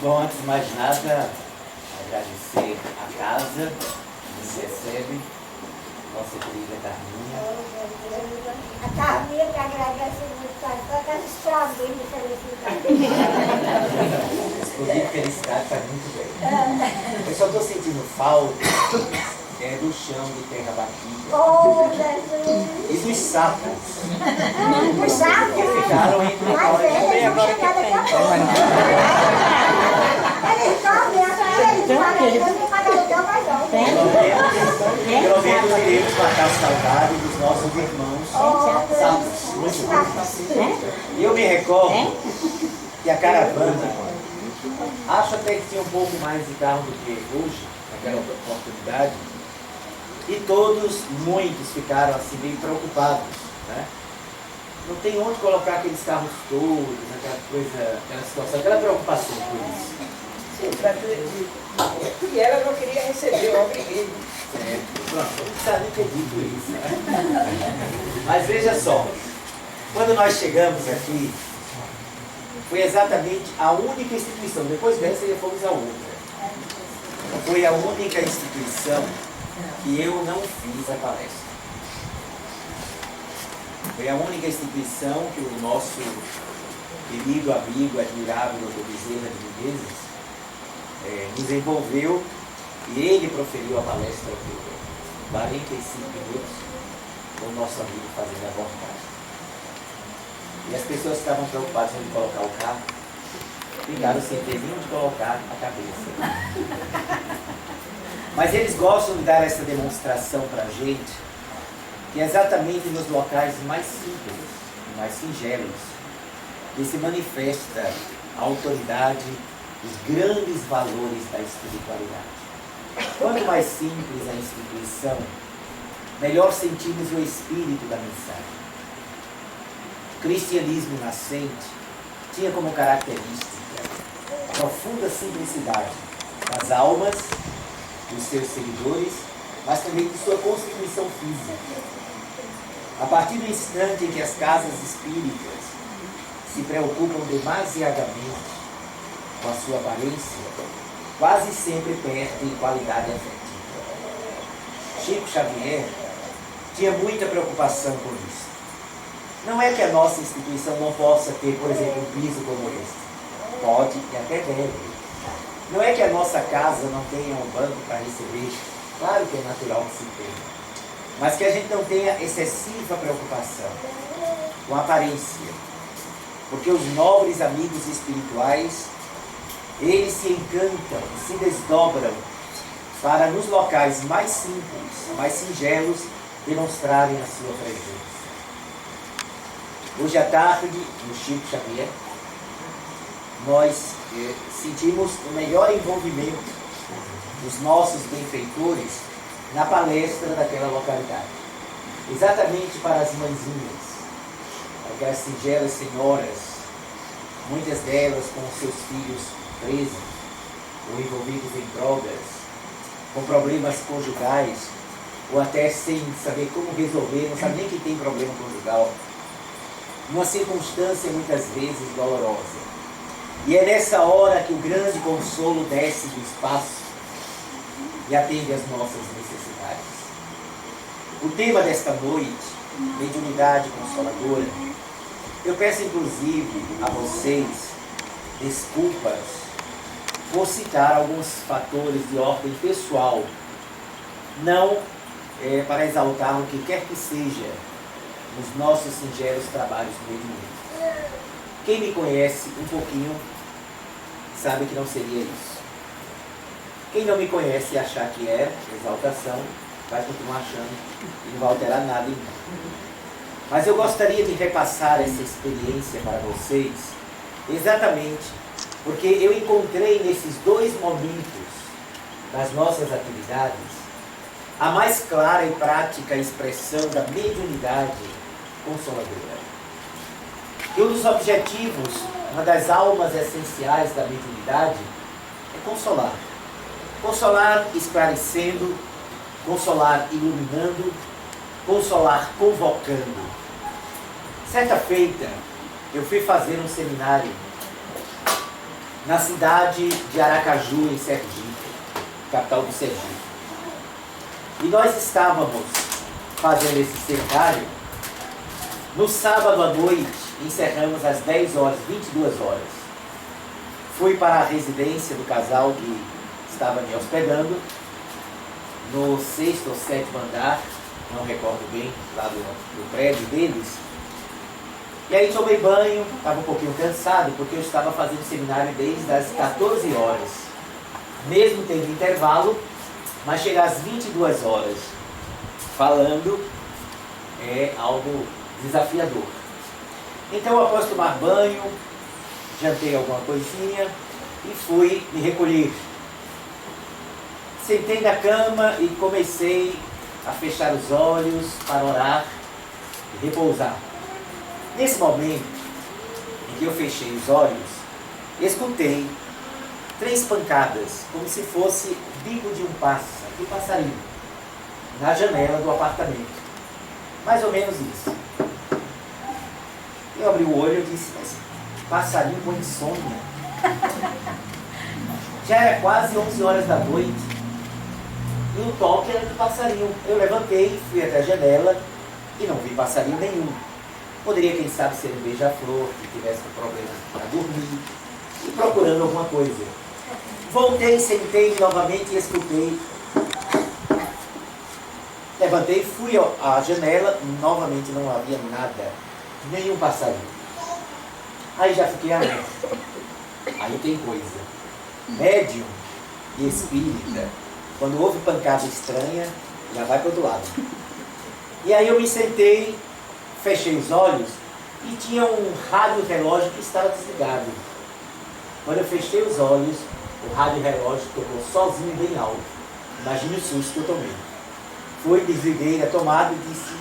Bom, antes de mais nada, agradecer a casa que nos recebe, nossa querida Carminha. A Carminha que agradece muito a todas as chaves de felicidade. Explodido de felicidade faz muito bem. Eu só estou sentindo falta do chão de terra batida. Oh, Jesus! E dos sapos. Os sapos? Que ficaram entre nós. Mas eles vão chegar daqui a pouco. Eles dormem, eles não pagam aluguel mais não. Pelo menos iremos matar a saudade dos nossos irmãos sapos. Muito bom. E eu me recordo que a caravana, acho até que tinha um pouco mais de carro do que hoje, naquela oportunidade, e todos, muitos ficaram assim bem preocupados, né? Não tem onde colocar aqueles carros todos, aquela coisa, aquela situação, aquela preocupação por isso. Sim, e ela não queria receber, eu obriguei. Pronto, não precisa nem ter dito isso, né? Mas veja só, quando nós chegamos aqui, foi exatamente a única instituição, depois dessa fomos a outra. Foi a única instituição que eu não fiz a palestra. Foi a única instituição que o nosso querido amigo, admirável Dr. Bezerra de Menezes nos envolveu e ele proferiu a palestra por 45 minutos com o nosso amigo fazendo a abordagem. E as pessoas que estavam preocupadas em colocar o carro ficaram sem ter nem onde colocar a cabeça. Mas eles gostam de dar essa demonstração para a gente, que é exatamente nos locais mais simples, mais singelos, que se manifesta a autoridade, os grandes valores da espiritualidade. Quanto mais simples a instituição, melhor sentimos o espírito da mensagem. O cristianismo nascente tinha como característica a profunda simplicidade das almas, dos seus seguidores, mas também de sua constituição física. A partir do instante em que as casas espíritas se preocupam demasiadamente com a sua aparência, quase sempre perdem qualidade afetiva. Chico Xavier tinha muita preocupação com isso. Não é que a nossa instituição não possa ter, por exemplo, um piso como esse. Pode e até deve. Não é que a nossa casa não tenha um banco para receber. Claro que é natural que se tenha. Mas que a gente não tenha excessiva preocupação com a aparência. Porque os nobres amigos espirituais, eles se encantam, se desdobram para nos locais mais simples, mais singelos, demonstrarem a sua presença. Hoje à tarde, no Chico Xavier, nós sentimos o melhor envolvimento dos nossos benfeitores na palestra daquela localidade. Exatamente para as mãezinhas, aquelas singelas senhoras, muitas delas com seus filhos presos ou envolvidos em drogas, com problemas conjugais, ou até sem saber como resolver, não sabe nem que tem problema conjugal, numa circunstância muitas vezes dolorosa. E é nessa hora que o grande consolo desce do espaço e atende às nossas necessidades. O tema desta noite, mediunidade consoladora, eu peço inclusive a vocês desculpas por citar alguns fatores de ordem pessoal, não para exaltar o que quer que seja nos nossos singelos trabalhos mediúnicos. Quem me conhece um pouquinho sabe que não seria isso. Quem não me conhece e achar que é exaltação, vai continuar achando e não vai alterar nada em mim. Mas eu gostaria de repassar essa experiência para vocês, exatamente porque eu encontrei nesses dois momentos das nossas atividades a mais clara e prática expressão da mediunidade consoladora. E um dos objetivos, uma das almas essenciais da mediunidade é consolar. Consolar esclarecendo, consolar iluminando, consolar convocando. Certa feita, eu fui fazer um seminário na cidade de Aracaju, em Sergipe, capital do Sergipe. E nós estávamos fazendo esse seminário. No sábado à noite, encerramos às 10 horas, 22 horas. Fui para a residência do casal que estava me hospedando, no 6º ou 7º andar, não recordo bem, lá do prédio deles. E aí tomei banho, estava um pouquinho cansado, porque eu estava fazendo seminário desde as 14 horas. Mesmo tendo intervalo, mas chegar às 22 horas falando é algo desafiador. Então, após tomar banho, jantei alguma coisinha e fui me recolher. Sentei na cama e comecei a fechar os olhos para orar e repousar. Nesse momento em que eu fechei os olhos, escutei 3 pancadas, como se fosse o bico de um passarinho, na janela do apartamento. Mais ou menos isso. Eu abri o olho e disse, mas passarinho com insônia. Já era quase 11 horas da noite e o toque era do passarinho. Eu levantei, fui até a janela e não vi passarinho nenhum. Poderia, quem sabe, ser um beija-flor que tivesse problemas para dormir e procurando alguma coisa. Voltei, sentei novamente e escutei. Levantei, fui à janela, novamente não havia nada, nenhum passarinho. Aí já fiquei alerta. Aí tem coisa. Médium e espírita, quando houve pancada estranha, já vai para o outro lado. E aí eu me sentei, fechei os olhos e tinha um rádio relógio que estava desligado. Quando eu fechei os olhos, o rádio relógio tocou sozinho bem alto. Imagine o susto que eu tomei. Fui, desliguei a tomada e disse,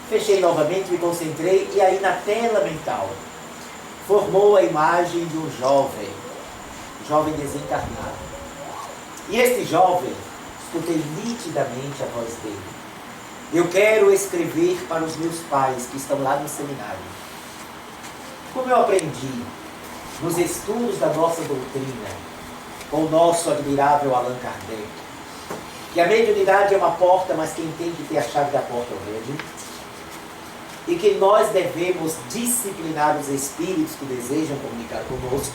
fechei novamente, me concentrei e aí na tela mental formou a imagem de um jovem desencarnado. E este jovem, escutei nitidamente a voz dele. Eu quero escrever para os meus pais que estão lá no seminário. Como eu aprendi nos estudos da nossa doutrina, com o nosso admirável Allan Kardec, que a mediunidade é uma porta, mas quem tem que ter a chave da porta é o médium, e que nós devemos disciplinar os espíritos que desejam comunicar conosco,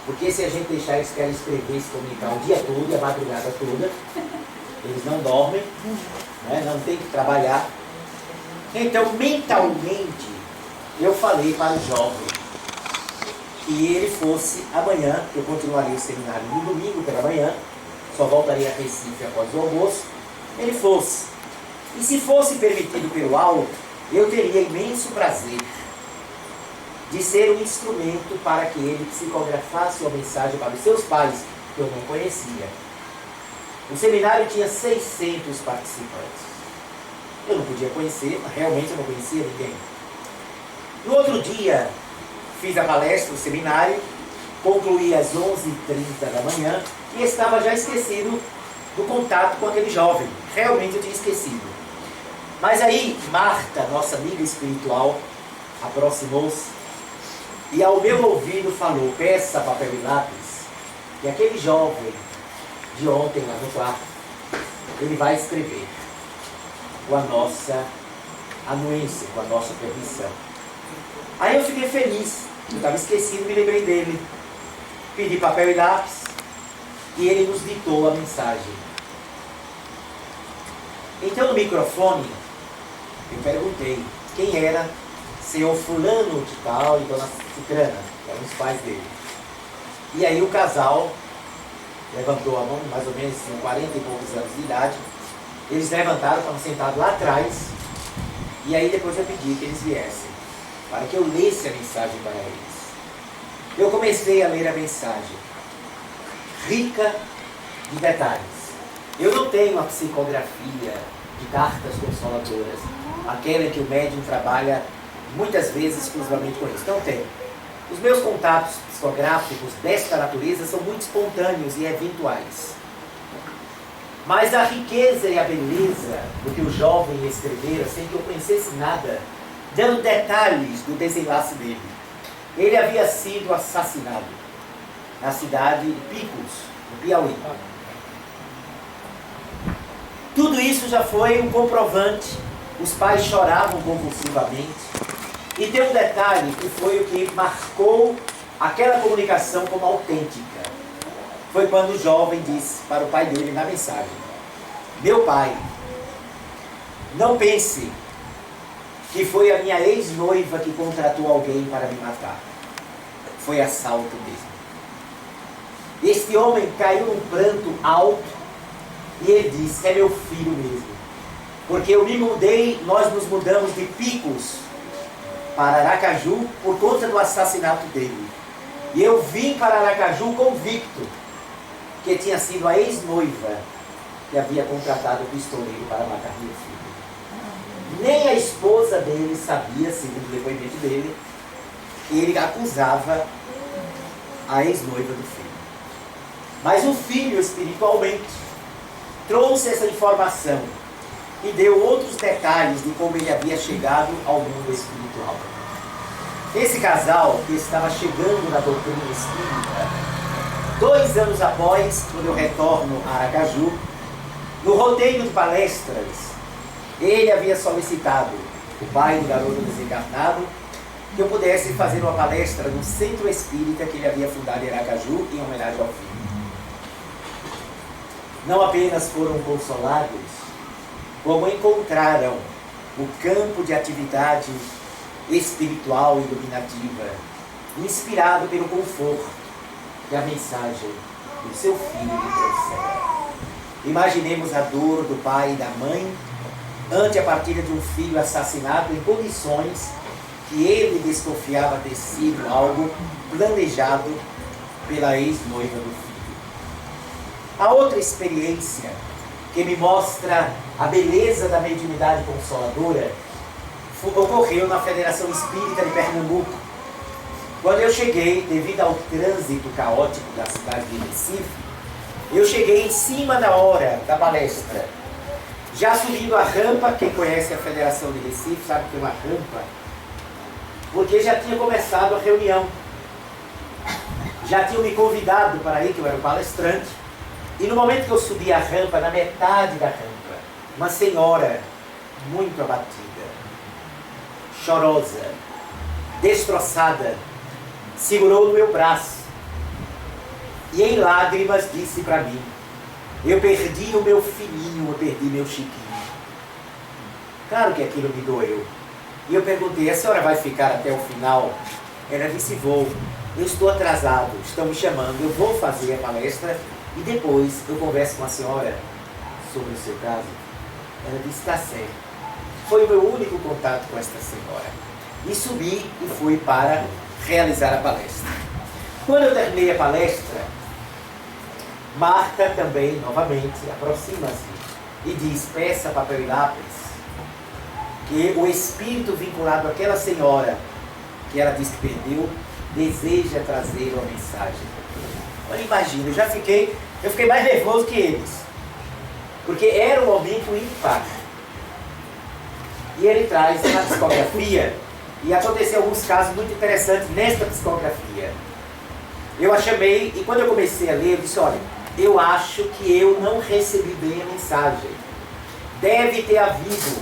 porque se a gente deixar eles querem escrever e se comunicar o dia todo, a madrugada toda, eles não dormem, né? Não tem que trabalhar. Então, mentalmente, eu falei para o jovem que ele fosse amanhã, eu continuaria o seminário no domingo pela manhã, só voltaria a Recife após o almoço, ele fosse. E se fosse permitido pelo alto, eu teria imenso prazer de ser um instrumento para que ele psicografasse uma mensagem para os seus pais, que eu não conhecia. O seminário tinha 600 participantes. Eu não podia conhecer, realmente eu não conhecia ninguém. No outro dia, fiz a palestra do seminário, concluí às 11h30 da manhã e estava já esquecido do contato com aquele jovem. Realmente eu tinha esquecido. Mas aí, Marta, nossa amiga espiritual, aproximou-se e ao meu ouvido falou, peça papel e lápis, que aquele jovem de ontem lá no quarto, ele vai escrever com a nossa anuência, com a nossa permissão. Aí eu fiquei feliz, eu estava esquecido, me lembrei dele. Pedi papel e lápis e ele nos ditou a mensagem. Então no microfone eu perguntei quem era senhor fulano de tal e dona Cicrana, que eram os pais dele. E aí o casal levantou a mão, mais ou menos com 40 e poucos anos de idade. Eles levantaram, estavam sentados lá atrás. E aí depois eu pedi que eles viessem, para que eu lesse a mensagem para eles. Eu comecei a ler a mensagem, rica de detalhes. Eu não tenho a psicografia de cartas consoladoras, aquela em que o médium trabalha muitas vezes exclusivamente com isso. Não tenho. Os meus contatos psicográficos desta natureza são muito espontâneos e eventuais. Mas a riqueza e a beleza do que o jovem escrevera, sem que eu conhecesse nada, dando detalhes do desenlace dele. Ele havia sido assassinado. na cidade de Picos, no Piauí. Tudo isso já foi um comprovante. Os pais choravam compulsivamente. E tem um detalhe que foi o que marcou aquela comunicação como autêntica. Foi quando o jovem disse para o pai dele na mensagem: meu pai, não pense que foi a minha ex-noiva que contratou alguém para me matar. Foi assalto mesmo. Este homem caiu num pranto alto e ele disse: é meu filho mesmo. Porque eu me mudei, nós nos mudamos de Picos para Aracaju por conta do assassinato dele. E eu vim para Aracaju convicto que tinha sido a ex-noiva que havia contratado o pistoleiro para matar meu filho. Nem a esposa dele sabia, segundo o depoimento dele, que ele acusava a ex-noiva do filho. Mas o filho, espiritualmente, trouxe essa informação e deu outros detalhes de como ele havia chegado ao mundo espiritual. Esse casal, que estava chegando na doutrina espírita, 2 anos após, quando eu retorno a Aracaju, no roteiro de palestras, ele havia solicitado, o pai do garoto desencarnado, que eu pudesse fazer uma palestra no centro espírita que ele havia fundado em Aracaju, em homenagem ao filho. Não apenas foram consolados, como encontraram o campo de atividade espiritual e iluminativa, inspirado pelo conforto que a mensagem do seu filho lhe trouxera. Imaginemos a dor do pai e da mãe ante a partida de um filho assassinado em condições que ele desconfiava ter sido algo planejado pela ex-noiva do filho. A outra experiência que me mostra a beleza da mediunidade consoladora ocorreu na Federação Espírita de Pernambuco. Quando eu cheguei, devido ao trânsito caótico da cidade de Recife, eu cheguei em cima da hora da palestra. Já subindo a rampa, quem conhece a Federação de Recife sabe que tem uma rampa, porque já tinha começado a reunião. Já tinham me convidado para ir, que eu era o palestrante, e no momento que eu subi a rampa, na metade da rampa, uma senhora muito abatida, chorosa, destroçada, segurou no meu braço e em lágrimas disse para mim: eu perdi o meu filhinho, eu perdi meu Chiquinho. Claro que aquilo me doeu. E eu perguntei: a senhora vai ficar até o final? Ela disse: vou. Eu estou atrasado, estão me chamando, eu vou fazer a palestra e depois eu converso com a senhora sobre o seu caso. Ela disse: está certo. Foi o meu único contato com esta senhora. E subi e fui para realizar a palestra. Quando eu terminei a palestra, Marta também, novamente, aproxima-se e diz: peça papel e lápis, que o espírito vinculado àquela senhora, que ela disse que perdeu, deseja trazer uma mensagem. Olha, imagina, eu fiquei mais nervoso que eles, porque era um momento ímpar. E ele traz uma psicografia, e aconteceu alguns casos muito interessantes nesta psicografia. Eu a chamei, e quando eu comecei a ler, eu disse: olha, eu acho que eu não recebi bem a mensagem. Deve ter havido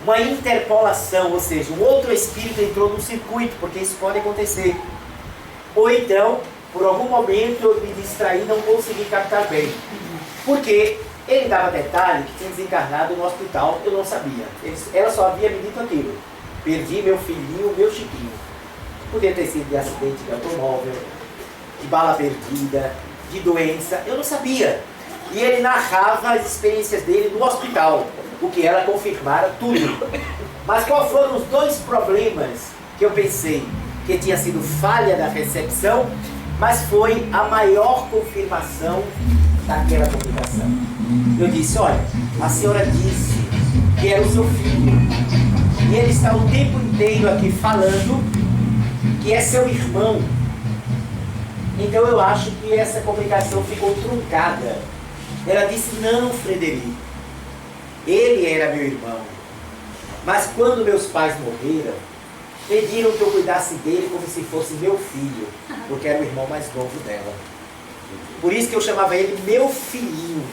uma interpolação, ou seja, um outro espírito entrou no circuito, porque isso pode acontecer. Ou então, por algum momento eu me distraí e não consegui captar bem. Porque ele dava detalhe que tinha desencarnado no hospital, eu não sabia. Ela só havia me dito aquilo: perdi meu filhinho, meu Chiquinho. Podia ter sido de acidente de automóvel, de bala perdida, de doença, eu não sabia. E ele narrava as experiências dele no hospital, o que ela confirmara tudo. Mas quais foram os 2 problemas que eu pensei que tinha sido falha da recepção, mas foi a maior confirmação daquela comunicação? Eu disse: olha, a senhora disse que era o seu filho, e ele está o tempo inteiro aqui falando que é seu irmão. Então eu acho que essa comunicação ficou truncada. Ela disse: não, Frederico, ele era meu irmão, mas quando meus pais morreram, Pediram que eu cuidasse dele como se fosse meu filho, porque era o irmão mais novo dela. Por isso que eu chamava ele meu filhinho.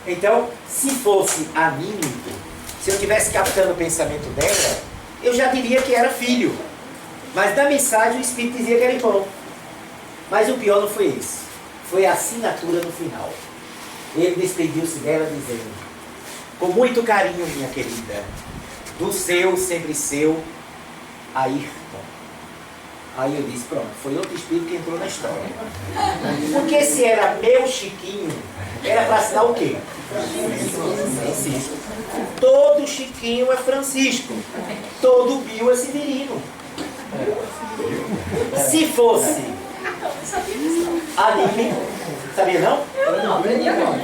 Então, se fosse anímico, se eu estivesse captando o pensamento dela, eu já diria que era filho. Mas na mensagem o Espírito dizia que era irmão. Mas o pior não foi esse. Foi a assinatura no final. Ele despediu-se dela dizendo: com muito carinho, minha querida, do seu, sempre seu, Ayrton. Aí eu disse, pronto, foi outro espírito que entrou na história. Porque se era meu Chiquinho, era para assinar o quê? Francisco. Todo Chiquinho é Francisco. Todo Bio é Severino. Se fosse anímico, sabia não?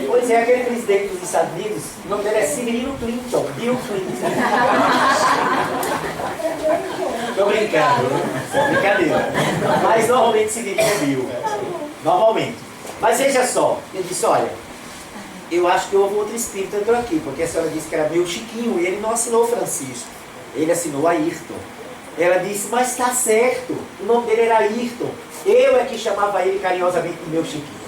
Pois é, aquele presidente dos Estados Unidos, o nome dele é Severino Clinton, Bill Clinton. Estou brincando, brincadeira. Mas normalmente Severino é Bill. Normalmente. Mas veja só, eu disse, olha, eu acho que houve outro espírito entrou aqui, porque a senhora disse que era meu Chiquinho e ele não assinou Francisco. Ele assinou Ayrton. Ela disse, mas está certo, o nome dele era Ayrton. Eu é que chamava ele carinhosamente de meu Chiquinho.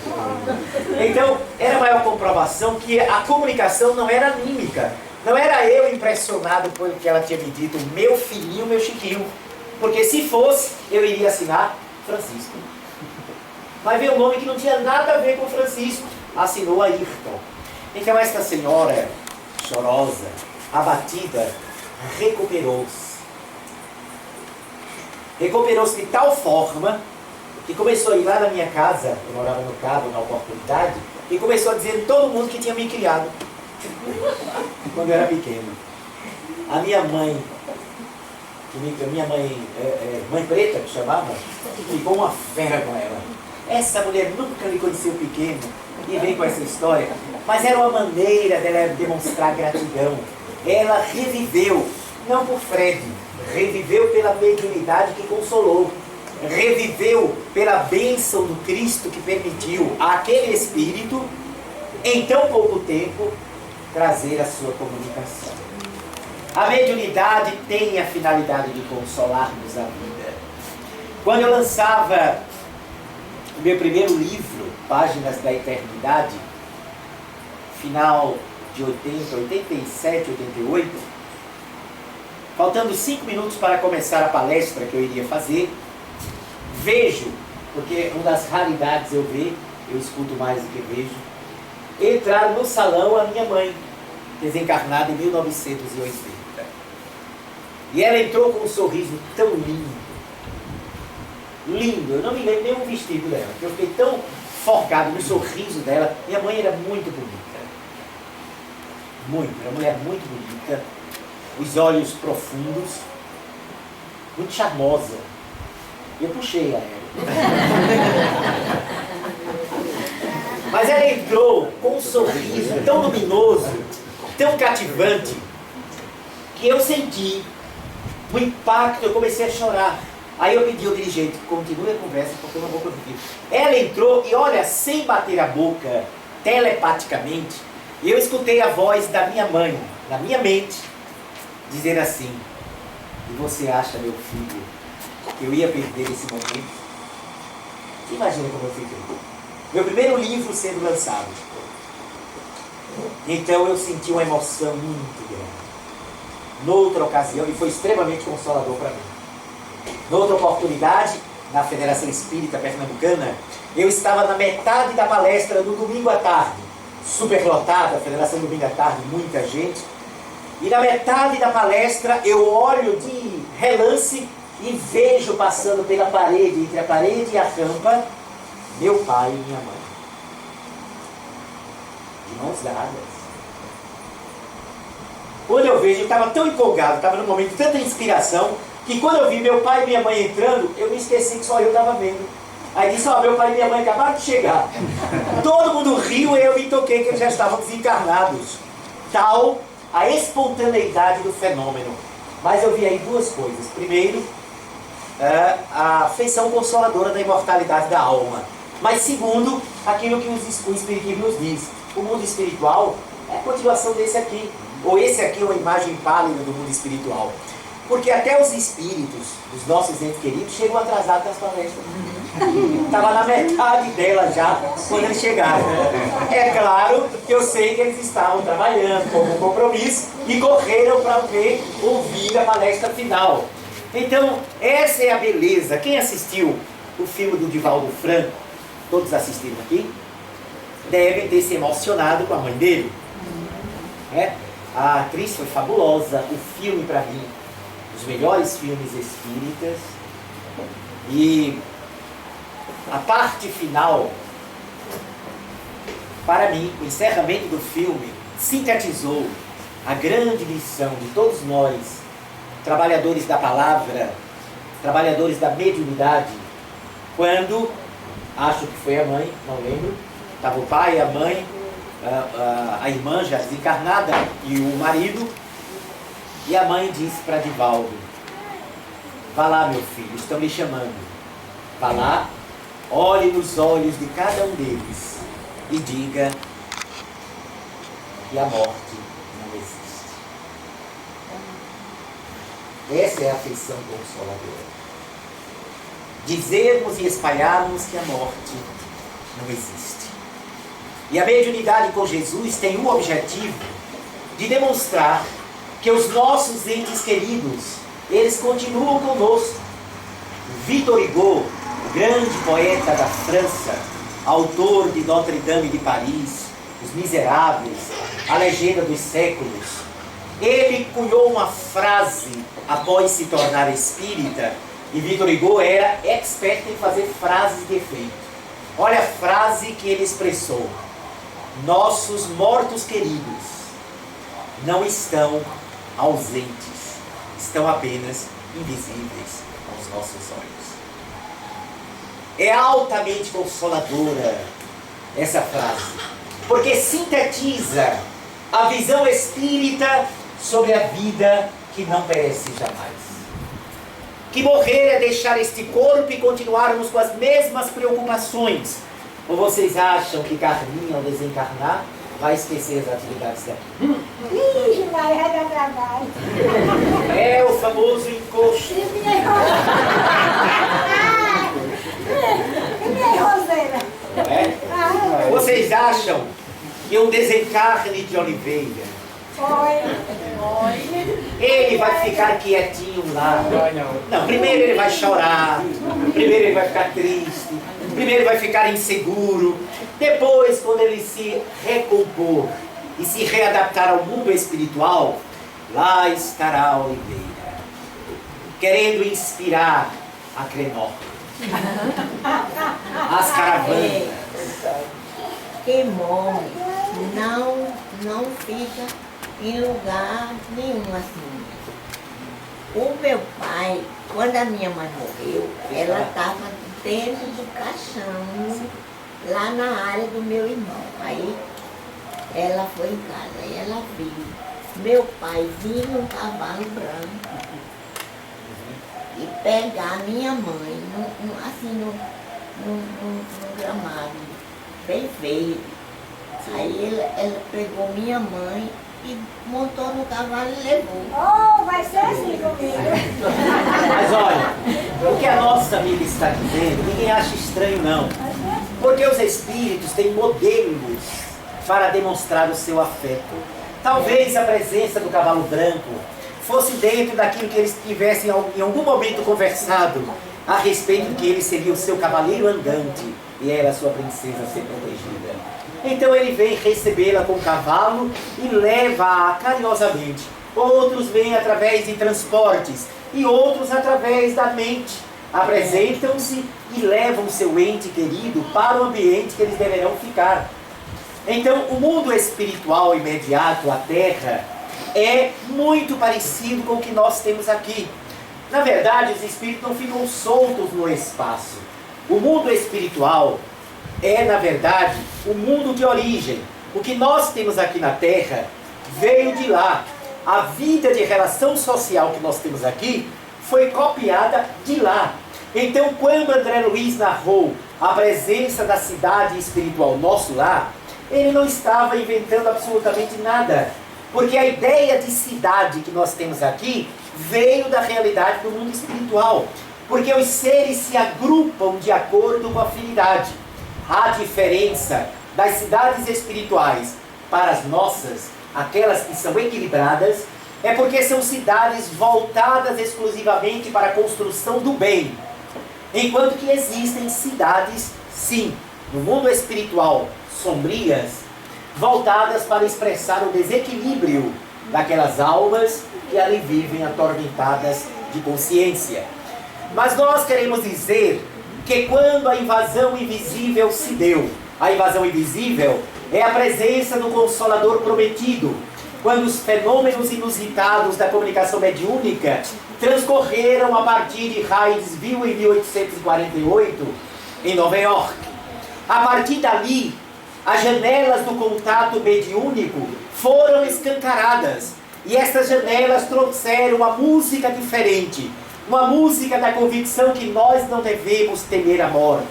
Então, era a maior comprovação que a comunicação não era anímica. Não era eu impressionado pelo que ela tinha me dito, meu filhinho, meu Chiquinho. Porque se fosse, eu iria assinar Francisco. Mas veio um nome que não tinha nada a ver com Francisco. Assinou Ayrton. Então esta senhora, chorosa, abatida, recuperou-se. Recuperou-se de tal forma que começou a ir lá na minha casa, eu morava no Cabo, na oportunidade, e começou a dizer a todo mundo que tinha me criado quando eu era pequeno. A minha mãe, mãe preta, que chamava, ficou uma fera com ela. Essa mulher nunca me conheceu pequeno e veio com essa história, mas era uma maneira dela demonstrar gratidão. Ela reviveu, não por Fred, reviveu pela mediunidade que consolou, reviveu pela bênção do Cristo que permitiu àquele espírito, em tão pouco tempo, trazer a sua comunicação. A mediunidade tem a finalidade de consolar-nos a vida. Quando eu lançava o meu primeiro livro, Páginas da Eternidade, final de 80, 87, 88, faltando 5 minutos para começar a palestra que eu iria fazer, vejo, porque uma das raridades eu ver, eu escuto mais do que vejo, entrar no salão a minha mãe, desencarnada em 1980. E ela entrou com um sorriso tão lindo, lindo, eu não me lembro nem o vestido dela, porque eu fiquei tão focado no sorriso dela. Minha mãe era muito bonita, era uma mulher muito bonita, os olhos profundos, muito charmosa. Eu puxei a ela. Mas ela entrou com um sorriso tão luminoso, tão cativante, que eu senti o impacto, eu comecei a chorar. Aí eu pedi ao dirigente, continue a conversa porque eu não vou conseguir. Ela entrou e olha, sem bater a boca, telepaticamente, eu escutei a voz da minha mãe, na minha mente, dizer assim: e você acha, meu filho, que eu ia perder esse momento? Você imagina como eu fiquei? Meu primeiro livro sendo lançado. Então eu senti uma emoção muito grande. Noutra ocasião, e foi extremamente consolador para mim. Noutra oportunidade, na Federação Espírita Pernambucana, eu estava na metade da palestra no domingo à tarde, superlotada, a Federação Domingo à tarde, muita gente, e na metade da palestra eu olho de relance e vejo passando pela parede, entre a parede e a rampa, meu pai e minha mãe, de mãos dadas. Quando eu vejo, eu estava tão empolgado, estava num momento de tanta inspiração, que quando eu vi meu pai e minha mãe entrando, eu me esqueci que só eu estava vendo. Aí disse, ó, meu pai e minha mãe acabaram de chegar. Todo mundo riu e eu me toquei que eles já estavam desencarnados. Tal a espontaneidade do fenômeno. Mas eu vi aí duas coisas. Primeiro, a feição consoladora da imortalidade da alma. Mas segundo, aquilo que o Espiritismo nos diz. O mundo espiritual é a continuação desse aqui. Ou esse aqui é uma imagem pálida do mundo espiritual. Porque até os espíritos dos nossos entes queridos chegam atrasados nas palestras. Estava na metade dela já quando eles chegaram. É claro que eu sei que eles estavam trabalhando com um compromisso e correram para ouvir a palestra final. Então, essa é a beleza. Quem assistiu o filme do Divaldo Franco, todos assistiram aqui, devem ter se emocionado com a mãe dele. A atriz foi fabulosa, o filme para mim, os melhores filmes espíritas. E a parte final, para mim, o encerramento do filme sintetizou a grande missão de todos nós, trabalhadores da palavra, trabalhadores da mediunidade, quando, acho que foi a mãe, não lembro, estava o pai, a mãe, a irmã já desencarnada e o marido, e a mãe disse para Divaldo: vá lá, meu filho, estão me chamando. Vá lá, olhe nos olhos de cada um deles e diga que a morte não existe. Essa é a afeição consoladora. Dizermos e espalharmos que a morte não existe. E a mediunidade com Jesus tem o objetivo de demonstrar que os nossos entes queridos, eles continuam conosco. Victor Hugo, o grande poeta da França, autor de Notre Dame de Paris, Os Miseráveis, A Legenda dos Séculos, ele cunhou uma frase após se tornar espírita, e Victor Hugo era expert em fazer frases de efeito. Olha a frase que ele expressou: nossos mortos queridos não estão ausentes, estão apenas invisíveis aos nossos olhos. É altamente consoladora essa frase, porque sintetiza a visão espírita sobre a vida que não perece jamais. Que morrer é deixar este corpo e continuarmos com as mesmas preocupações. Ou vocês acham que Carminha, ao desencarnar, vai esquecer as atividades dela? Ih, vai dar trabalho. É o famoso encosto. E minha roseira? É? Vocês acham que um desencarne de Oliveira, ele vai ficar quietinho lá? Não, primeiro ele vai chorar, primeiro ele vai ficar triste, primeiro ele vai ficar inseguro. Depois, quando ele se recompor e se readaptar ao mundo espiritual, lá estará a Oliveira, querendo inspirar a Crenor, as caravanas. Quem morre não fica em lugar nenhum assim. O meu pai, quando a minha mãe morreu, ela estava dentro do caixão, lá na área do meu irmão. Aí ela foi em casa e ela viu meu pai vir num cavalo branco e pegar minha mãe num gramado bem verde. Aí ela pegou minha mãe e montou no cavalo e levou. Oh, vai ser assim comigo. Mas olha, o que a nossa amiga está dizendo, ninguém acha estranho não. Porque os espíritos têm modelos para demonstrar o seu afeto. Talvez a presença do cavalo branco fosse dentro daquilo que eles tivessem em algum momento conversado a respeito de que ele seria o seu cavaleiro andante e era a sua princesa a ser protegida. Então ele vem recebê-la com o cavalo e leva-a carinhosamente. Outros vêm através de transportes e outros através da mente. Apresentam-se e levam seu ente querido para o ambiente que eles deverão ficar. Então o mundo espiritual imediato, a Terra, é muito parecido com o que nós temos aqui. Na verdade, os espíritos não ficam soltos no espaço. O mundo espiritual é, na verdade, o mundo de origem. O que nós temos aqui na Terra veio de lá. A vida de relação social que nós temos aqui foi copiada de lá. Então, quando André Luiz narrou a presença da cidade espiritual nosso lar, ele não estava inventando absolutamente nada. Porque a ideia de cidade que nós temos aqui veio da realidade do mundo espiritual. Porque os seres se agrupam de acordo com a afinidade. A diferença das cidades espirituais para as nossas, aquelas que são equilibradas, é porque são cidades voltadas exclusivamente para a construção do bem. Enquanto que existem cidades, sim, no mundo espiritual, sombrias, voltadas para expressar o desequilíbrio daquelas almas que ali vivem atormentadas de consciência. Mas nós queremos dizer que quando a invasão invisível se deu, a invasão invisível é a presença do Consolador prometido, quando os fenômenos inusitados da comunicação mediúnica transcorreram a partir de Hydesville em 1848, em Nova York. A partir dali, as janelas do contato mediúnico foram escancaradas, e estas janelas trouxeram uma música diferente, uma música da convicção que nós não devemos temer a morte.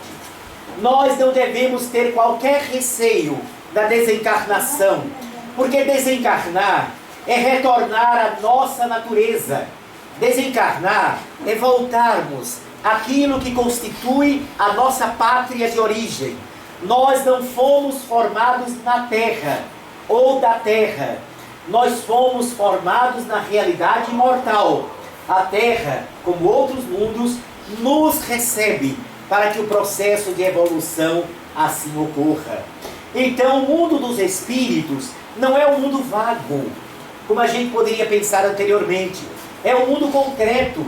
Nós não devemos ter qualquer receio da desencarnação, porque desencarnar é retornar à nossa natureza. Desencarnar é voltarmos àquilo que constitui a nossa pátria de origem. Nós não fomos formados na terra ou da terra. Nós fomos formados na realidade imortal. A terra, como outros mundos, nos recebe para que o processo de evolução assim ocorra. Então, o mundo dos espíritos não é um mundo vago, como a gente poderia pensar anteriormente. É um mundo concreto,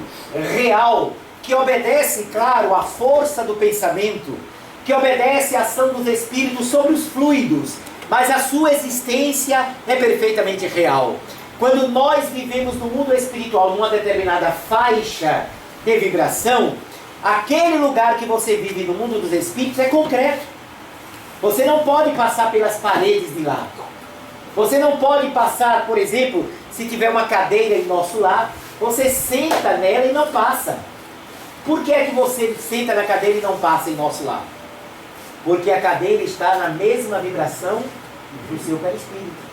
real, que obedece, claro, à força do pensamento, que obedece à ação dos espíritos sobre os fluidos, mas a sua existência é perfeitamente real. Quando nós vivemos no mundo espiritual, numa determinada faixa de vibração, aquele lugar que você vive no mundo dos espíritos é concreto. Você não pode passar pelas paredes de lá. Você não pode passar, por exemplo, se tiver uma cadeira em nosso lar, você senta nela e não passa. Por que é que você senta na cadeira e não passa em nosso lar? Porque a cadeira está na mesma vibração do seu perispírito.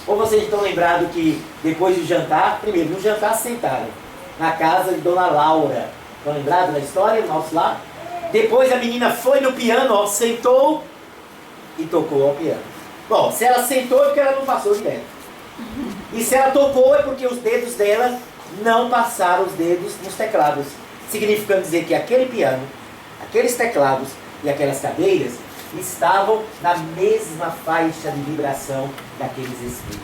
Ou vocês estão lembrados que depois do jantar, primeiro no jantar sentaram na casa de Dona Laura. Estão lembrados da história do nosso lar? Depois a menina foi no piano, ó, sentou e tocou ao piano. Bom, se ela sentou é porque ela não passou direto. E se ela tocou é porque os dedos dela não passaram os dedos nos teclados. Significando dizer que aquele piano, aqueles teclados e aquelas cadeiras estavam na mesma faixa de vibração daqueles espíritos.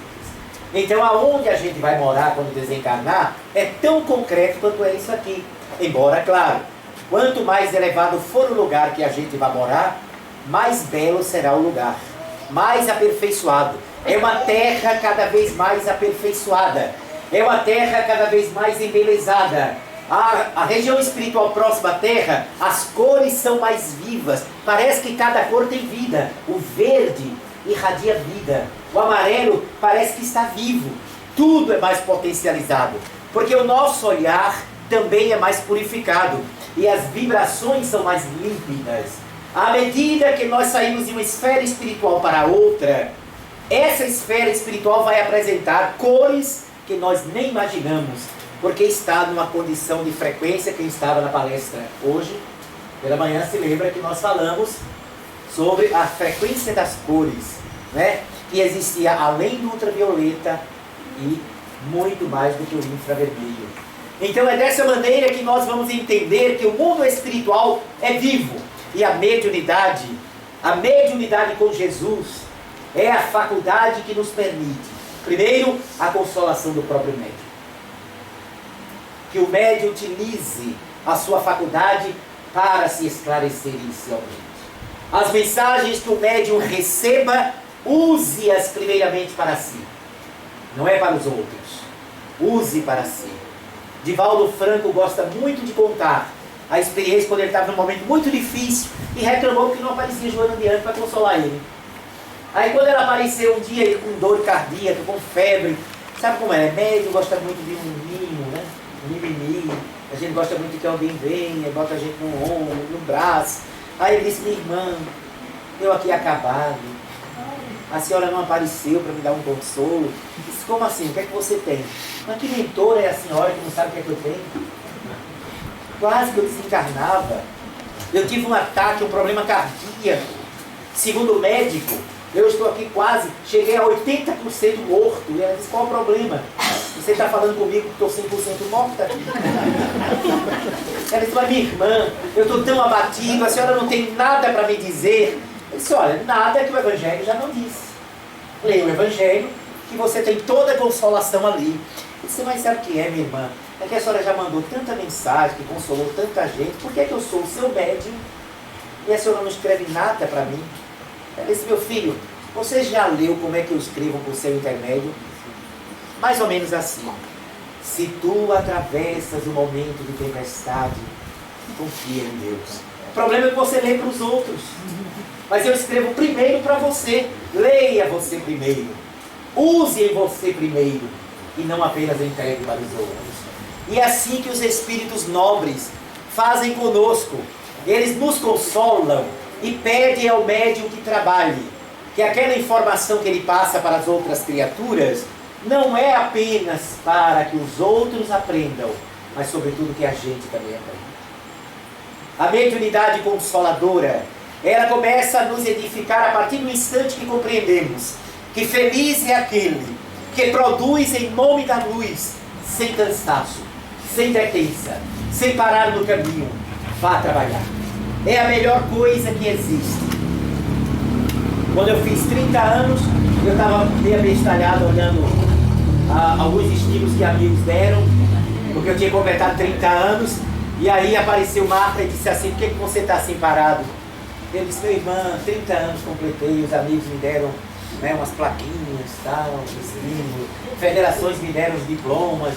Então, aonde a gente vai morar quando desencarnar é tão concreto quanto é isso aqui. Embora, claro, quanto mais elevado for o lugar que a gente vai morar, mais belo será o lugar, mais aperfeiçoado. É uma terra cada vez mais aperfeiçoada. É uma terra cada vez mais embelezada. A região espiritual próxima à terra, as cores são mais vivas. Parece que cada cor tem vida. O verde irradia vida. O amarelo parece que está vivo. Tudo é mais potencializado. Porque o nosso olhar também é mais purificado. E as vibrações são mais límpidas. À medida que nós saímos de uma esfera espiritual para outra, essa esfera espiritual vai apresentar cores que nós nem imaginamos, porque está numa condição de frequência. Quem estava na palestra hoje, pela manhã, se lembra que nós falamos sobre a frequência das cores, né? Que existia além do ultravioleta e muito mais do que o infravermelho. Então é dessa maneira que nós vamos entender que o mundo espiritual é vivo. E a mediunidade com Jesus é a faculdade que nos permite, primeiro, a consolação do próprio médium. Que o médium utilize a sua faculdade para se esclarecer inicialmente. As mensagens que o médium receba, use-as primeiramente para si. Não é para os outros. Use para si. Divaldo Franco gosta muito de contar a experiência quando ele estava num momento muito difícil e reclamou que não aparecia Joana Bianchi para consolar ele. Aí quando ela apareceu um dia ele com dor cardíaca, com febre, sabe como é? Médium gosta muito de um mimo, né? Um mimimi. A gente gosta muito de que alguém venha, bota a gente no ombro, no braço. Aí ele disse: minha irmã, eu aqui acabado, a senhora não apareceu para me dar um consolo. Eu disse, como assim? O que é que você tem? Mas que mentora é a senhora que não sabe o que é que eu tenho? Quase que eu desencarnava. Eu tive um ataque, um problema cardíaco. Segundo o médico, eu estou aqui quase, cheguei a 80% morto. E ela disse, qual o problema? Você está falando comigo que estou 100% morta? Ela disse, mas minha irmã, eu estou tão abatido, a senhora não tem nada para me dizer. Eu disse, olha, nada que o Evangelho já não disse. Leia o Evangelho, que você tem toda a consolação ali. Eu disse, mas sabe o que é, minha irmã? É que a senhora já mandou tanta mensagem, que consolou tanta gente, por que é que eu sou o seu médium e a senhora não escreve nada para mim? Ela disse, meu filho, você já leu como é que eu escrevo por seu intermédio? Mais ou menos assim. Se tu atravessas o momento de tempestade, confia em Deus. O problema é que você lê para os outros. Mas eu escrevo primeiro para você. Leia você primeiro. Use em você primeiro. E não apenas entregue para os outros. E é assim que os espíritos nobres fazem conosco. Eles nos consolam e pedem ao médium que trabalhe. Que aquela informação que ele passa para as outras criaturas não é apenas para que os outros aprendam, mas sobretudo que a gente também aprenda. A mediunidade consoladora, ela começa a nos edificar a partir do instante que compreendemos que feliz é aquele que produz em nome da luz, sem cansaço, sem detência, sem parar no caminho. Vá trabalhar. É a melhor coisa que existe. Quando eu fiz 30 anos, eu estava meio abestalhado olhando alguns estímulos que amigos deram, porque eu tinha completado 30 anos, e aí apareceu Marta e disse assim, por que você está assim parado? Eu disse, meu irmão, 30 anos completei, os amigos me deram umas plaquinhas, tal, estímulo, federações me deram os diplomas,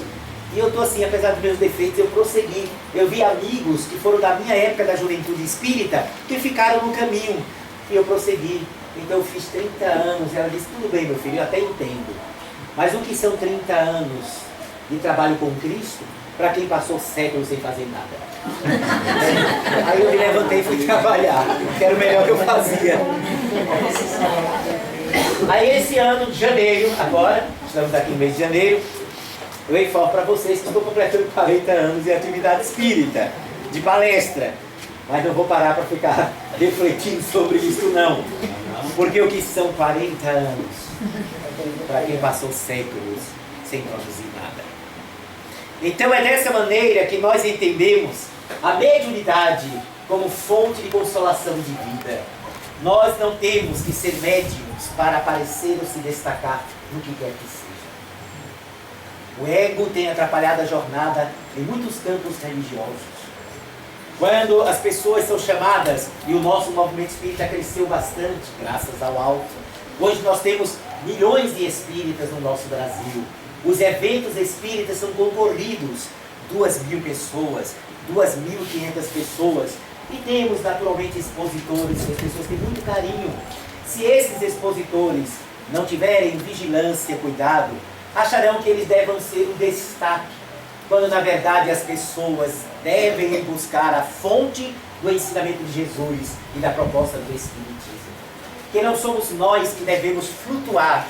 e eu estou assim, apesar dos meus defeitos, eu prossegui. Eu vi amigos que foram da minha época da juventude espírita, que ficaram no caminho, e eu prossegui. Então eu fiz 30 anos, e ela disse, tudo bem meu filho, eu até entendo. Mas o que são 30 anos de trabalho com Cristo para quem passou séculos sem fazer nada? Aí eu me levantei e fui trabalhar, que era o melhor que eu fazia. Aí esse ano de janeiro, agora, estamos aqui no mês de janeiro, eu informo para vocês que estou completando 40 anos de atividade espírita, de palestra. Mas não vou parar para ficar refletindo sobre isso não. Porque o que são 40 anos para quem passou séculos sem produzir nada? Então é dessa maneira que nós entendemos a mediunidade como fonte de consolação de vida. Nós não temos que ser médiums para aparecer ou se destacar no que quer que seja. O ego tem atrapalhado a jornada em muitos campos religiosos. Quando as pessoas são chamadas, e o nosso movimento espírita cresceu bastante, graças ao alto. Hoje nós temos milhões de espíritas no nosso Brasil. Os eventos espíritas são concorridos, 2.000 pessoas, 2.500 pessoas. E temos naturalmente expositores, as pessoas têm muito carinho. Se esses expositores não tiverem vigilância, cuidado, acharão que eles devem ser um destaque, quando na verdade as pessoas devem buscar a fonte do ensinamento de Jesus e da proposta do Espiritismo. Que não somos nós que devemos flutuar.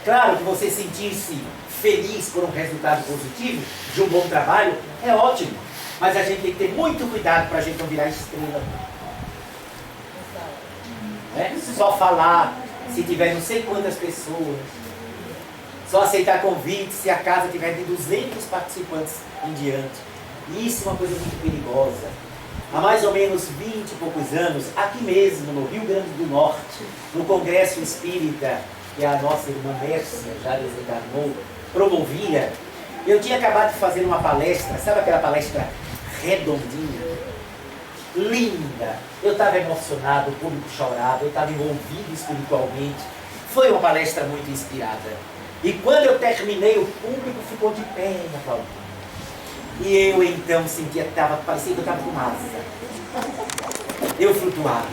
Claro que você sentir-se feliz por um resultado positivo, de um bom trabalho, é ótimo. Mas a gente tem que ter muito cuidado para a gente não virar estrela. Só falar se tiver não sei quantas pessoas. Só aceitar convite se a casa tiver de 200 participantes em diante. Isso é uma coisa muito perigosa. Há mais ou menos 20 e poucos anos, aqui mesmo no Rio Grande do Norte, no Congresso Espírita, que a nossa irmã Mércia já desencarnou, promovia, eu tinha acabado de fazer uma palestra, sabe aquela palestra redondinha, linda. Eu estava emocionado, o público chorava, eu estava envolvido espiritualmente. Foi uma palestra muito inspirada. E quando eu terminei, o público ficou de pé na aplaudindo. E eu então sentia, parecia que eu estava com asa. Eu flutuava.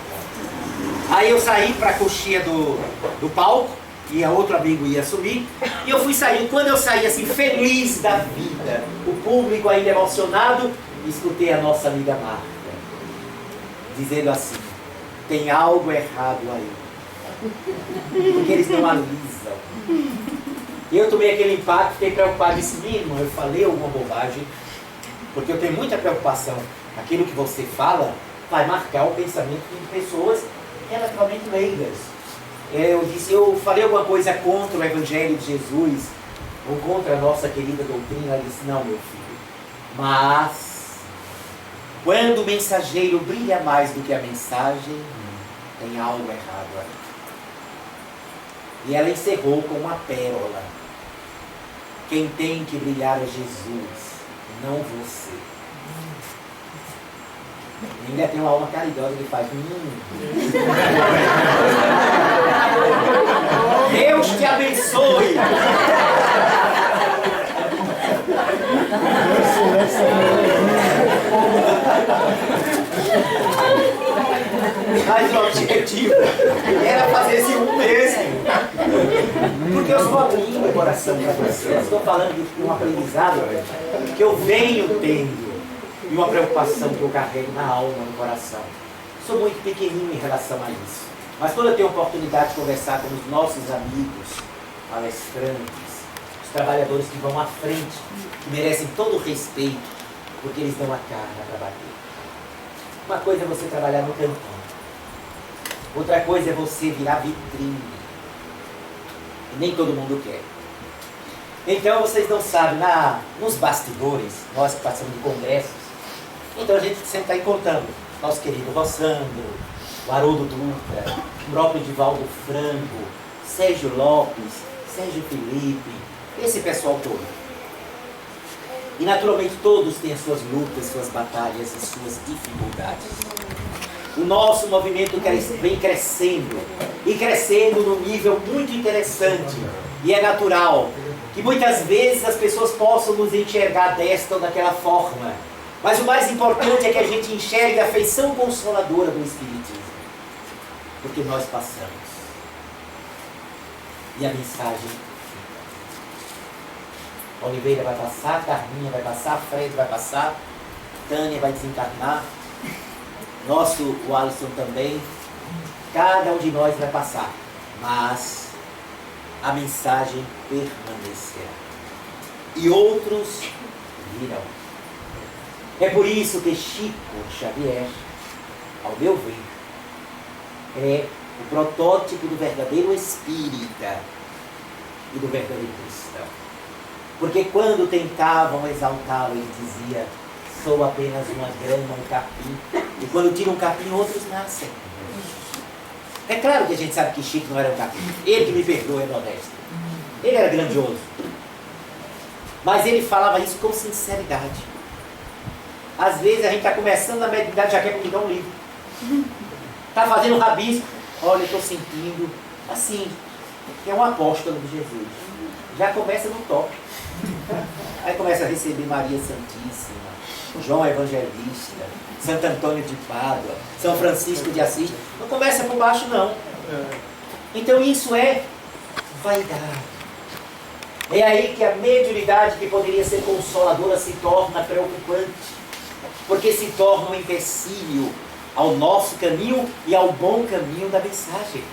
Aí eu saí para a coxinha do palco, e a outro amigo ia subir, e eu fui sair. Quando eu saí assim, feliz da vida, o público ainda emocionado, escutei a nossa amiga Marta, dizendo assim, tem algo errado aí. Porque eles não alisam. Eu tomei aquele impacto, fiquei preocupado, disse, irmão, eu falei alguma bobagem, porque eu tenho muita preocupação. Aquilo que você fala vai marcar o pensamento de pessoas relativamente leigas. Eu disse, eu falei alguma coisa contra o Evangelho de Jesus, ou contra a nossa querida doutrina. Ela disse, não, meu filho, mas quando o mensageiro brilha mais do que a mensagem, tem algo errado aí. E ela encerrou com uma pérola. Quem tem que brilhar é Jesus, não você. E ainda tem uma alma caridosa que faz Deus te abençoe. Mas o objetivo era fazer esse mesmo. Porque eu estou abrindo meu coração para vocês. Estou falando de um aprendizado que eu venho tendo e uma preocupação que eu carrego na alma, no coração. Sou muito pequenino em relação a isso. Mas quando eu tenho a oportunidade de conversar com os nossos amigos, palestrantes, os trabalhadores que vão à frente, que merecem todo o respeito, porque eles dão a cara para bater. Uma coisa é você trabalhar no cantão. Outra coisa é você virar vitrine. E nem todo mundo quer. Então vocês não sabem, nos bastidores, nós que passamos de congressos, então a gente sempre está aí contando. Nosso querido Rossandro, o Haroldo Dutra, o próprio Divaldo Franco, Sérgio Lopes, Sérgio Felipe, esse pessoal todo. E naturalmente todos têm as suas lutas, suas batalhas e suas dificuldades. O nosso movimento vem crescendo, e crescendo num nível muito interessante. E é natural que muitas vezes as pessoas possam nos enxergar desta ou daquela forma. Mas o mais importante é que a gente enxergue a feição consoladora do Espiritismo. Porque nós passamos. E a mensagem. Oliveira vai passar, Carminha vai passar, Fred vai passar, Tânia vai desencarnar, o Alisson também. Cada um de nós vai passar. Mas a mensagem permanecerá. E outros virão. É por isso que Chico Xavier, ao meu ver, é o protótipo do verdadeiro espírita e do verdadeiro cristão. Porque quando tentavam exaltá-lo, ele dizia, sou apenas uma grama, um capim. E quando tira um capim, outros nascem. É claro que a gente sabe que Chico não era um capim. Ele que me perdoa é modesto. Ele era grandioso. Mas ele falava isso com sinceridade. Às vezes a gente está começando na mediunidade, já quer publicar um livro. Está fazendo rabisco. Olha, eu estou sentindo assim, que é um apóstolo de Jesus. Já começa no top. Aí começa a receber Maria Santíssima, João Evangelista, Santo Antônio de Pádua, São Francisco de Assis. Não começa por baixo, não. Então isso é vaidade. É aí que a mediunidade, que poderia ser consoladora, se torna preocupante. Porque se torna um empecilho ao nosso caminho e ao bom caminho da mensagem.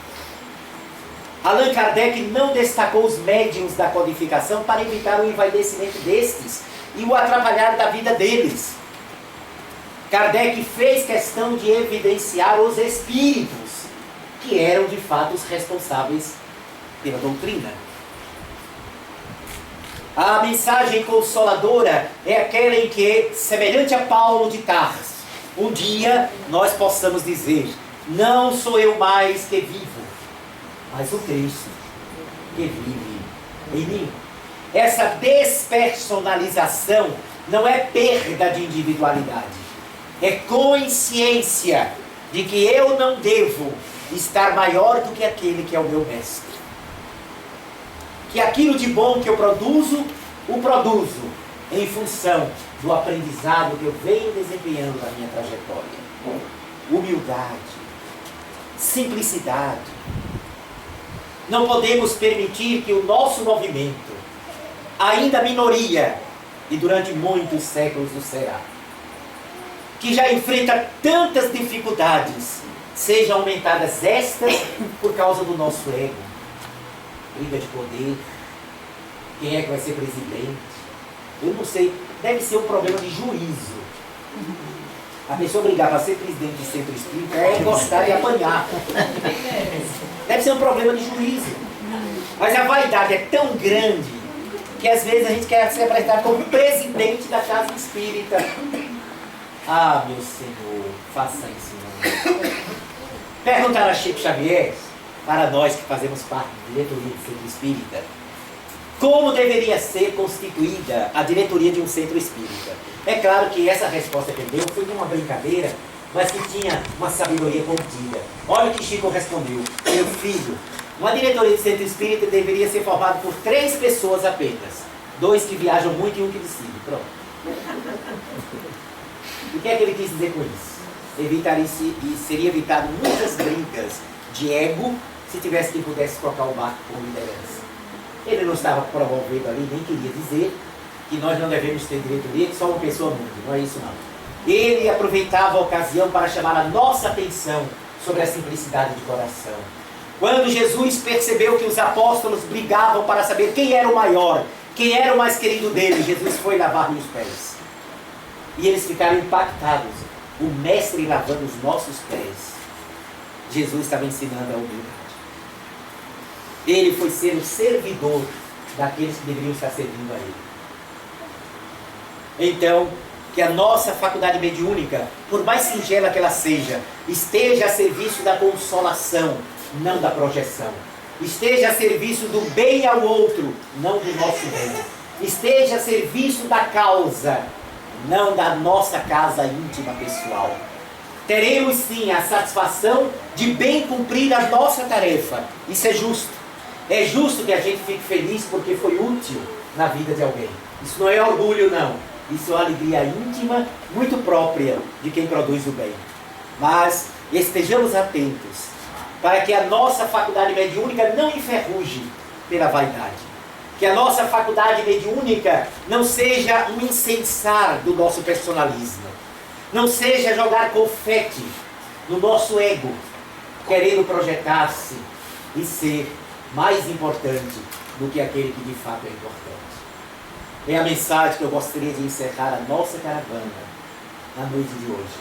Allan Kardec não destacou os médiuns da codificação para evitar o envaidecimento destes e o atrapalhar da vida deles. Kardec fez questão de evidenciar os espíritos, que eram de fato os responsáveis pela doutrina. A mensagem consoladora é aquela em que, semelhante a Paulo de Tarso, um dia nós possamos dizer, não sou eu mais que vivo, mas o Cristo que vive em mim. Essa despersonalização não é perda de individualidade, é consciência de que eu não devo estar maior do que aquele que é o meu mestre. Que aquilo de bom que eu produzo, o produzo em função do aprendizado que eu venho desempenhando na minha trajetória. Humildade, simplicidade. Não podemos permitir que o nosso movimento, ainda minoria, e durante muitos séculos o será, que já enfrenta tantas dificuldades, sejam aumentadas estas por causa do nosso ego. Briga de poder. Quem é que vai ser presidente? Eu não sei. Deve ser um problema de juízo. A pessoa brigar para ser presidente de centro espírita é gostar de apanhar. Deve ser um problema de juízo. Mas a vaidade é tão grande que às vezes a gente quer se apresentar como presidente da casa espírita. Ah, meu Senhor, faça isso não. Perguntaram a Chico Xavier, para nós que fazemos parte da diretoria do centro espírita, como deveria ser constituída a diretoria de um centro espírita. É claro que essa resposta que ele deu foi uma brincadeira, mas que tinha uma sabedoria contida. Olha o que Chico respondeu. Meu filho, uma diretoria de centro espírita deveria ser formada por 3 pessoas apenas. 2 que viajam muito e 1 que decide. Pronto. O que é que ele quis dizer com isso? Seria evitado muitas brigas de ego se tivesse quem pudesse tocar o barco com liderança. Ele não estava promovendo ali, nem queria dizer que nós não devemos ter diretoria, que só uma pessoa muda. Não é isso não. Ele aproveitava a ocasião para chamar a nossa atenção sobre a simplicidade de coração. Quando Jesus percebeu que os apóstolos brigavam para saber quem era o maior, quem era o mais querido dele, Jesus foi lavar-lhe os pés. E eles ficaram impactados. O mestre lavando os nossos pés. Jesus estava ensinando a humildade. Ele foi ser o servidor daqueles que deveriam estar servindo a ele. Então, que a nossa faculdade mediúnica, por mais singela que ela seja, esteja a serviço da consolação, não da projeção. Esteja a serviço do bem ao outro, não do nosso bem. Esteja a serviço da causa, não da nossa casa íntima pessoal. Teremos sim a satisfação de bem cumprir a nossa tarefa. Isso é justo. É justo que a gente fique feliz porque foi útil na vida de alguém. Isso não é orgulho, não. Isso é uma alegria íntima, muito própria de quem produz o bem. Mas estejamos atentos para que a nossa faculdade mediúnica não enferruje pela vaidade. Que a nossa faculdade mediúnica não seja um incensar do nosso personalismo. Não seja jogar confete no nosso ego, querendo projetar-se e ser mais importante do que aquele que de fato é importante. É a mensagem que eu gostaria de encerrar a nossa caravana na noite de hoje.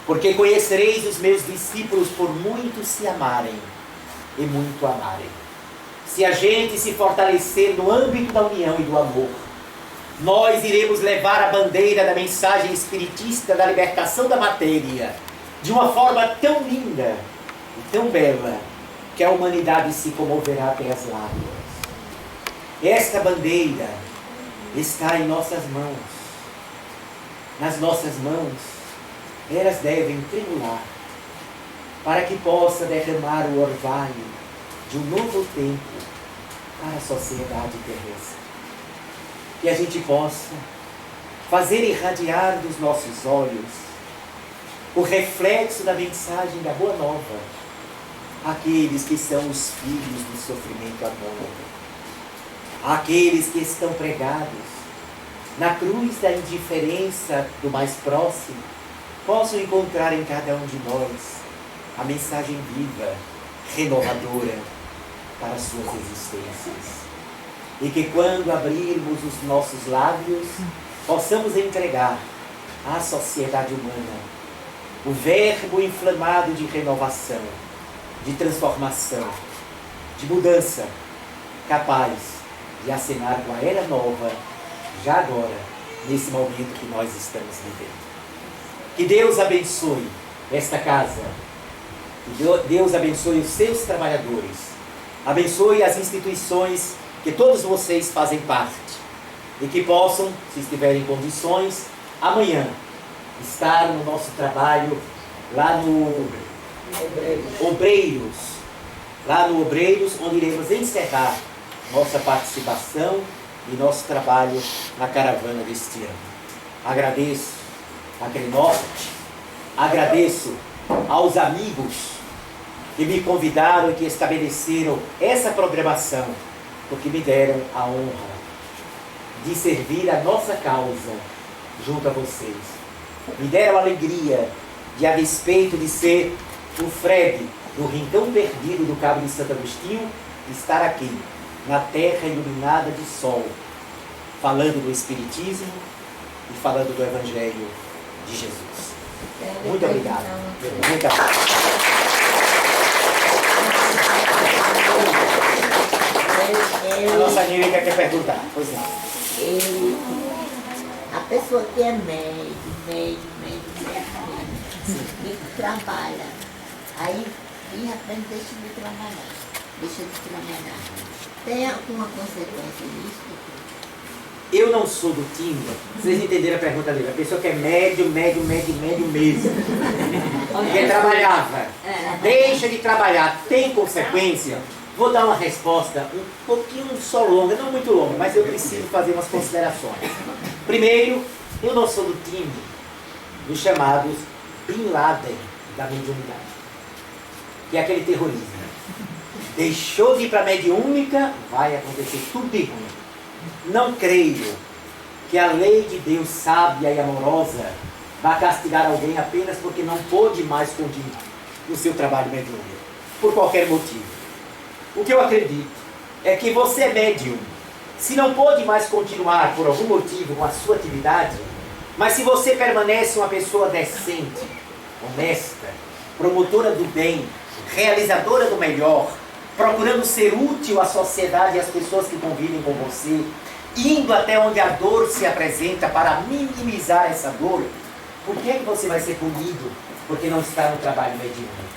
Porque conhecereis os meus discípulos por muito se amarem e muito amarem. Se a gente se fortalecer no âmbito da união e do amor, nós iremos levar a bandeira da mensagem espiritista da libertação da matéria de uma forma tão linda e tão bela que a humanidade se comoverá até as lágrimas. Esta bandeira está em nossas mãos. Nas nossas mãos, elas devem tremular para que possa derramar o orvalho de um novo tempo para a sociedade terrestre. Que a gente possa fazer irradiar dos nossos olhos o reflexo da mensagem da Boa Nova àqueles que são os filhos do sofrimento anônimo, àqueles que estão pregados na cruz da indiferença do mais próximo, possam encontrar em cada um de nós a mensagem viva, renovadora para as suas existências. E que quando abrirmos os nossos lábios, possamos entregar à sociedade humana o verbo inflamado de renovação, de transformação, de mudança, capaz de acenar com a era nova, já agora, nesse momento que nós estamos vivendo. Que Deus abençoe esta casa, que Deus abençoe os seus trabalhadores, abençoe as instituições que todos vocês fazem parte e que possam, se estiverem em condições, amanhã estar no nosso trabalho lá no Obreiros, onde iremos encerrar nossa participação e nosso trabalho na caravana deste ano. Agradeço a Crenorte, agradeço aos amigos que me convidaram e que estabeleceram essa programação, porque me deram a honra de servir a nossa causa junto a vocês. Me deram a alegria de, a despeito de ser o Fred, do rincão perdido do Cabo de Santo Agostinho, estar aqui, na terra iluminada de sol, falando do Espiritismo e falando do Evangelho de Jesus. Muito obrigado. Muita paz. A nossa Nírica quer perguntar. Pois não. A pessoa que é médio, e trabalha, aí de repente deixa de trabalhar. Tem alguma consequência nisso? Eu não sou do time. Vocês entenderam a pergunta dele? A pessoa que é médio mesmo. Que trabalhava. Deixa de trabalhar. Tem consequência? Vou dar uma resposta um pouquinho só longa, não muito longa, mas eu preciso fazer umas considerações. Primeiro, eu não sou do time dos chamados Bin Laden da mediunidade, que é aquele terrorismo. Deixou de ir para a mediúnica, vai acontecer tudo de ruim. Não creio que a lei de Deus sábia e amorosa vai castigar alguém apenas porque não pôde mais continuar no seu trabalho mediúnico, por qualquer motivo. O que eu acredito é que você é médium. Se não pôde mais continuar por algum motivo com a sua atividade, mas se você permanece uma pessoa decente, honesta, promotora do bem, realizadora do melhor, procurando ser útil à sociedade e às pessoas que convivem com você, indo até onde a dor se apresenta para minimizar essa dor, por que é que você vai ser punido porque não está no trabalho mediúnico?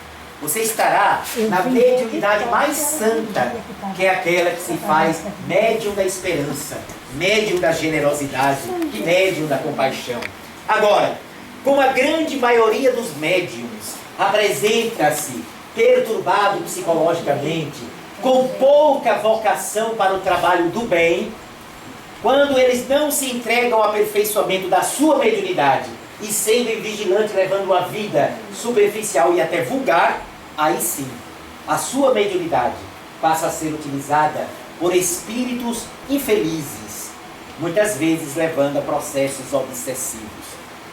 Você estará na mediunidade mais santa, que é aquela que se faz médium da esperança, médium da generosidade e médium da compaixão. Agora, como a grande maioria dos médiums apresenta-se perturbado psicologicamente, com pouca vocação para o trabalho do bem, quando eles não se entregam ao aperfeiçoamento da sua mediunidade e sendo vigilante, levando a vida superficial e até vulgar, aí sim, a sua mediunidade passa a ser utilizada por espíritos infelizes, muitas vezes levando a processos obsessivos.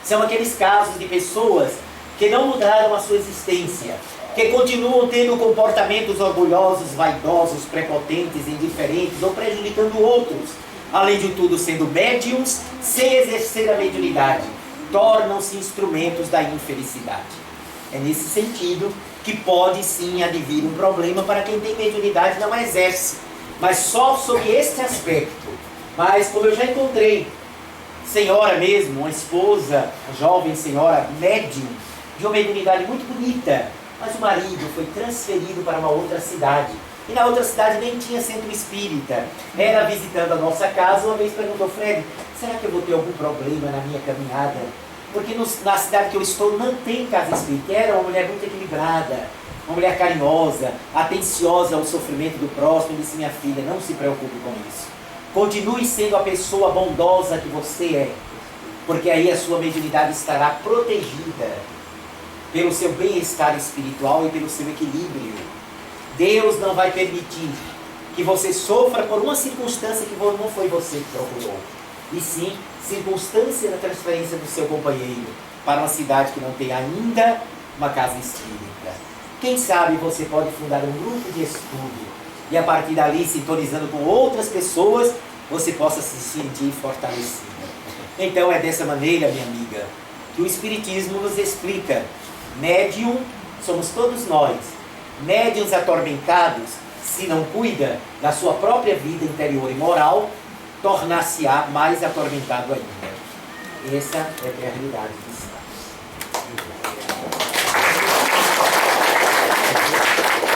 São aqueles casos de pessoas que não mudaram a sua existência, que continuam tendo comportamentos orgulhosos, vaidosos, prepotentes, indiferentes ou prejudicando outros, além de tudo sendo médiums sem exercer a mediunidade, tornam-se instrumentos da infelicidade. É nesse sentido que pode sim advir um problema para quem tem mediunidade e não exerce, mas só sob este aspecto. Mas como eu já encontrei senhora mesmo, uma esposa, uma jovem senhora médium, de uma mediunidade muito bonita, mas o marido foi transferido para uma outra cidade. E na outra cidade nem tinha centro espírita. Era visitando a nossa casa, uma vez perguntou: Fred, será que eu vou ter algum problema na minha caminhada? Porque na cidade que eu estou não tem casa espírita. Era uma mulher muito equilibrada, uma mulher carinhosa, atenciosa ao sofrimento do próximo. Eu disse: minha filha, não se preocupe com isso. Continue sendo a pessoa bondosa que você é, porque aí a sua mediunidade estará protegida pelo seu bem-estar espiritual e pelo seu equilíbrio. Deus não vai permitir que você sofra por uma circunstância que não foi você que procurou, e sim circunstância da transferência do seu companheiro para uma cidade que não tem ainda uma casa espírita. Quem sabe você pode fundar um grupo de estudo e a partir dali, sintonizando com outras pessoas, você possa se sentir fortalecido. Então é dessa maneira, minha amiga, que o Espiritismo nos explica. Médium somos todos nós. Médiuns atormentados, se não cuida da sua própria vida interior e moral, tornar-se-á mais atormentado ainda. Essa é a realidade cristã.